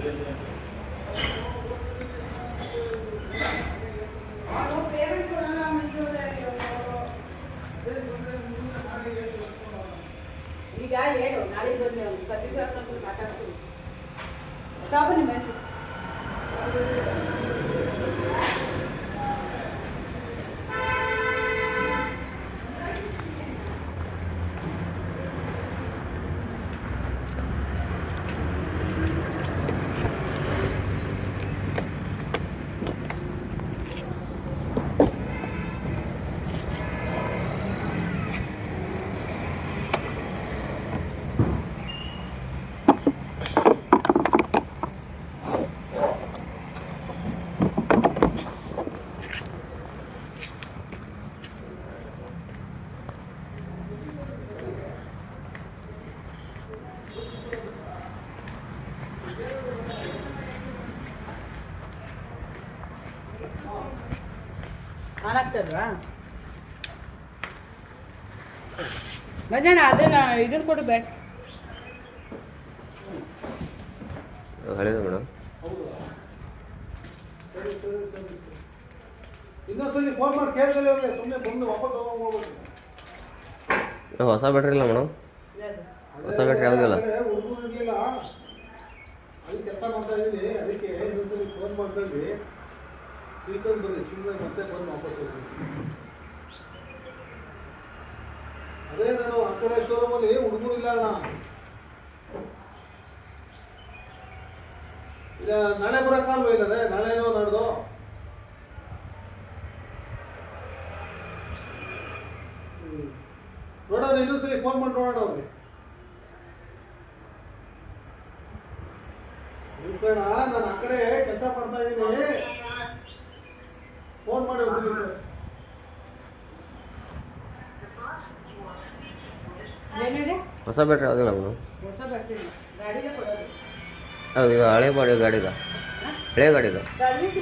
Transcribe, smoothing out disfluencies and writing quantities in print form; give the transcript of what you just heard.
ಈಗ ಹೇಳು ನಾಳೆ ಬನ್ನಿ ಅವ್ರು ಸತೀಶ್ ಅವ್ರನ್ನ ಮಾತಾಡ್ತೀನಿ ಬನ್ನಿ ಮೇಡಮ್. ಆಗ್ತಲ್ವಾ ಮಧ್ಯಾಹ್ನ ಅದನ್ನ ಇದನ್ನು ಕೊಡು ಬೇಡ ಹಳೇದು ಮೇಡಮ್. ಇನ್ನೊಂದ್ಸಲಿ ಫೋನ್ ಮಾಡಿ ಕೇಳಿದ್ರೆ ಸುಮ್ಮನೆ ಬಂದು ವಾಪಸ್ ಹೋಗ್ಬೋದು. ಹೊಸ ಬ್ಯಾಟ್ರಿ ಇಲ್ಲ ಮೇಡಮ್, ಹೊಸ ಬ್ಯಾಟ್ರಿ ಯಾವುದಿಲ್ಲ. ಹುಡುಗರು ಇರಲಿಲ್ಲ, ಅಲ್ಲಿ ಕೆಲಸ ಮಾಡ್ತಾ ಇದ್ದೀನಿ. ಅದಕ್ಕೆ ಇನ್ನೊಂದ್ಸಲಿ ಫೋನ್ ಮಾಡ್ಕೊಂಡು ತಿಳ್ಕೊಂಡು ಬರ್ರಿ, ಸುಮ್ಮನೆ ಮತ್ತೆ ಬಂದು ವಾಪಸ್ ಹೋಗ್ತೀನಿ. ಅದೇ ನಾನು ಆ ಕಡೆ ಶೋರೂಮಲ್ಲಿ ಹುಡುಗರು ಇಲ್ಲ ಅಣ್ಣ. ಇಲ್ಲ ನಾಳೆ ಬರೋಕ್ಕಾಗಲ್ವ? ಇಲ್ಲದೆ ನಾಳೆನೋ ನಾಡ್ದು ನೋಡೋಣ. ಇನ್ನೊಂದ್ಸಲಿ ಫೋನ್ ಮಾಡಿ ನೋಡೋಣ ಅವ್ರಿಗೆ. ನಿಲ್ಕೋಣ, ನಾನು ಆ ಕಡೆ ಕೆಲಸ ಮಾಡ್ತಾ ಇದ್ದೀನಿ. ಫೋನ್ ಮಾಡಿ ಹೊಸ ಬ್ಯಾಟ್ರಿ ಯಾವುದಿಲ್ಲ ಮೇಡಮ್. ಹೊಸ ಬ್ಯಾಟ್ರಿ ಗಾಡಿಗೆ ಕೊಡೋದು. ಹೌದು, ಈಗ ಹಳೆ ಗಾಡಿದ, ಹಳೆ ಗಾಡಿದ ಸರ್ವಿಸ್